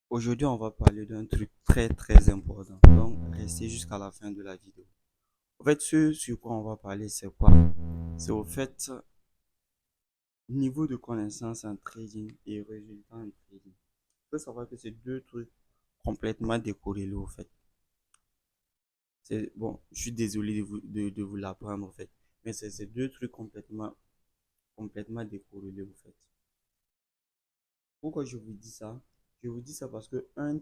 Aujourd'hui, on va parler d'un truc très très important. Donc, restez jusqu'à la fin de la vidéo. En fait, ce sur quoi on va parler, c'est quoi? C'est au fait niveau de connaissance en trading et résultat en trading. Il faut savoir que c'est deux trucs complètement décorrélés au fait. C'est bon, je suis désolé de vous l'apprendre au fait, mais c'est deux trucs complètement décorrélés au fait. Pourquoi je vous dis ça? Je vous dis ça parce que un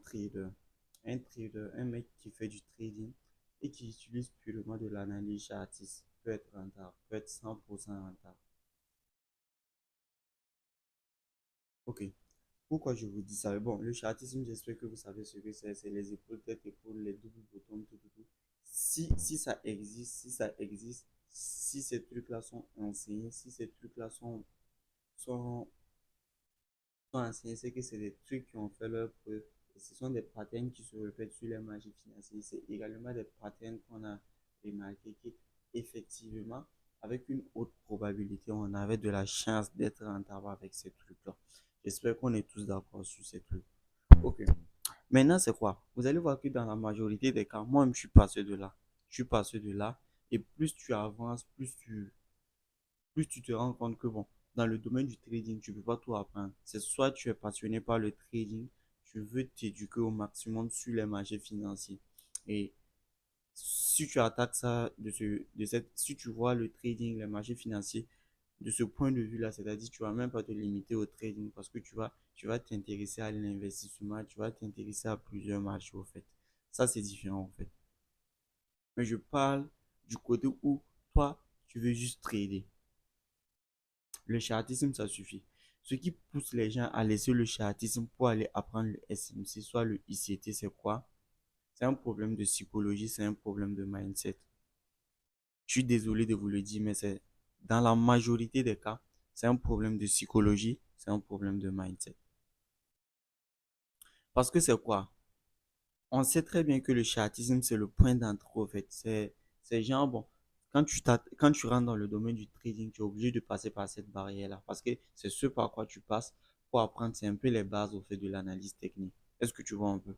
mec qui fait du trading et qui utilise purement de l'analyse chartiste peut être rentable, peut être 100% rentable. Ok. Pourquoi je vous dis ça? Bon, le chartisme, j'espère que vous savez ce que c'est. C'est les épaules, tête, épaules, les doubles boutons, tout, tout, tout. Si ça existe, si ces trucs-là sont enseignés, si ces trucs-là sont enseignés, c'est que c'est des trucs qui ont fait leur preuve. Et ce sont des patterns qui se répètent sur les marchés financiers. C'est également des patterns qu'on a remarqué qui, effectivement, avec une haute probabilité, on avait de la chance d'être rentable avec ces trucs-là. J'espère qu'on est tous d'accord sur ces trucs. Ok. Maintenant, c'est quoi? Vous allez voir que dans la majorité des cas, moi, je suis passé de là. Je suis passé de là. Et plus tu avances, plus tu te rends compte que, bon, dans le domaine du trading, tu ne peux pas tout apprendre. C'est soit tu es passionné par le trading, tu veux t'éduquer au maximum sur les marchés financiers. Et si tu attaques ça si tu vois le trading, les marchés financiers de ce point de vue-là, c'est-à-dire tu vas même pas te limiter au trading parce que tu vas t'intéresser à l'investissement, tu vas t'intéresser à plusieurs marchés au fait. Ça, c'est différent en fait. Mais je parle du côté où toi, tu veux juste trader. Le chartisme, ça suffit. Ce qui pousse les gens à laisser le chartisme pour aller apprendre le SMC, soit le ICT, c'est quoi? C'est un problème de psychologie, c'est un problème de mindset. Je suis désolé de vous le dire, mais c'est dans la majorité des cas, c'est un problème de psychologie, c'est un problème de mindset. Parce que c'est quoi? On sait très bien que le chartisme, c'est le point d'entrée, en fait. C'est genre, bon, quand tu rentres dans le domaine du trading, tu es obligé de passer par cette barrière-là. Parce que c'est ce par quoi tu passes pour apprendre, c'est un peu les bases, au fait, de l'analyse technique. Est-ce que tu vois un peu?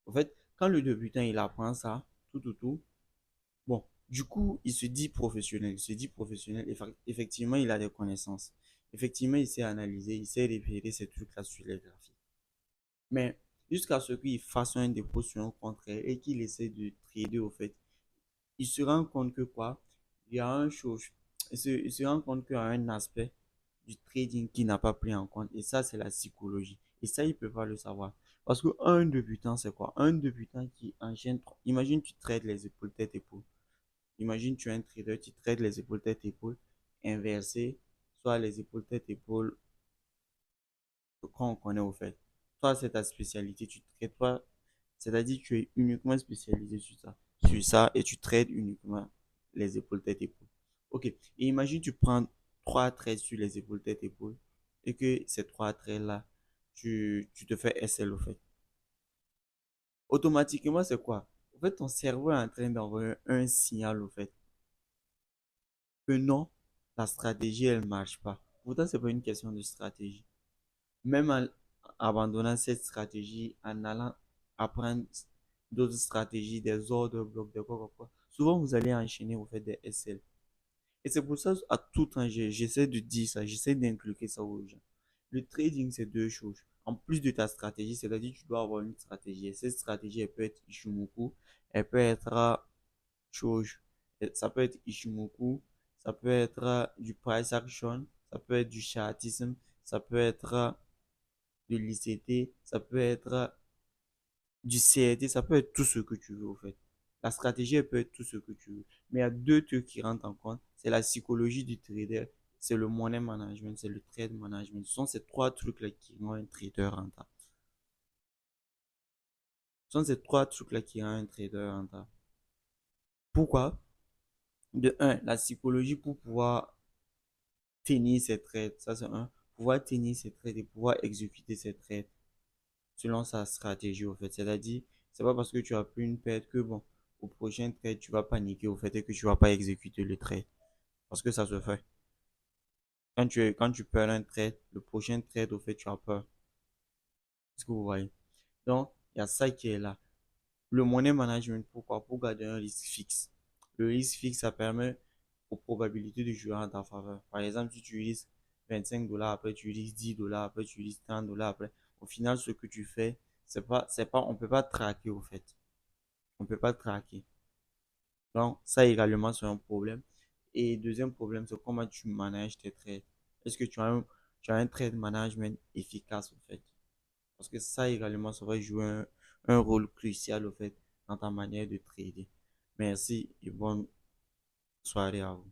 En fait, quand le débutant, il apprend ça, tout, bon, du coup, il se dit professionnel. Il se dit professionnel. Effectivement, il a des connaissances. Effectivement, il sait analyser, il sait repérer ces trucs-là sur les graphiques. Mais jusqu'à ce qu'il fasse un dépôt sur un contraire et qu'il essaie de trader au fait, il se rend compte que quoi? Il y a un chose, il se rend compte qu'il y a un aspect du trading qu'il n'a pas pris en compte et ça, c'est la psychologie. Et ça, il ne peut pas le savoir. Parce qu'un débutant, c'est quoi? Un débutant qui enchaîne, imagine tu trades les épaules tête épaule. Imagine tu es un trader, tu trades les épaules tête épaule inversé, soit les épaules tête épaule qu'on connaît au fait. Toi, c'est ta spécialité, tu traites toi, c'est-à-dire tu es uniquement spécialisé sur ça et tu traites uniquement les épaules tête épaule. Ok, et imagine tu prends trois traits sur les épaules tête épaule et que ces trois traits là, tu te fais SL au fait. Automatiquement, c'est quoi? En fait, ton cerveau est en train d'envoyer un signal au fait que non, la stratégie elle marche pas. Pourtant, c'est pas une question de stratégie. Même en abandonnant cette stratégie, en allant apprendre d'autres stratégies, des ordres, blocs, de quoi. Souvent, vous allez enchaîner, vous faites des SL. Et c'est pour ça, à tout temps, j'essaie de dire ça, j'essaie d'inculquer ça aux gens. Le trading, c'est deux choses. En plus de ta stratégie, c'est-à-dire que tu dois avoir une stratégie. Et cette stratégie, elle peut être Ishimoku, elle peut être chose. Ça peut être Ishimoku, ça peut être du price action, ça peut être du chartisme, ça peut être de l'ICT, ça peut être du CRT, ça peut être tout ce que tu veux au fait. La stratégie, elle peut être tout ce que tu veux. Mais il y a deux trucs qui rentrent en compte. C'est la psychologie du trader, c'est le money management, c'est le trade management. Ce sont ces trois trucs-là qui rendent un trader rentable. Ce sont ces trois trucs-là qui rendent un trader rentable. Pourquoi? De un, la psychologie pour pouvoir tenir ses trades. Ça, c'est un. Pouvoir tenir ses trades et pouvoir exécuter ses trades selon sa stratégie, au fait. C'est-à-dire, c'est pas parce que tu as pris une perte que, bon, au prochain trade, tu vas paniquer au fait et que tu vas pas exécuter le trade. Parce que ça se fait. Quand tu perds un trade, le prochain trade, au fait, tu as peur. Est-ce que vous voyez? Donc, il y a ça qui est là. Le money management, pourquoi? Pour garder un risque fixe. Le risque fixe, ça permet aux probabilités de jouer en ta faveur. Par exemple, si tu risques 25 dollars, après tu risques 10 dollars, après tu risques 30 dollars, après. Au final, ce que tu fais, on peut pas traquer au fait. On peut pas traquer. Donc, ça également, c'est un problème. Et deuxième problème, c'est comment tu manages tes trades. Est-ce que tu as un trade management efficace, au fait? Parce que ça également, ça va jouer un rôle crucial, au fait, dans ta manière de trader. Merci et bonne soirée à vous.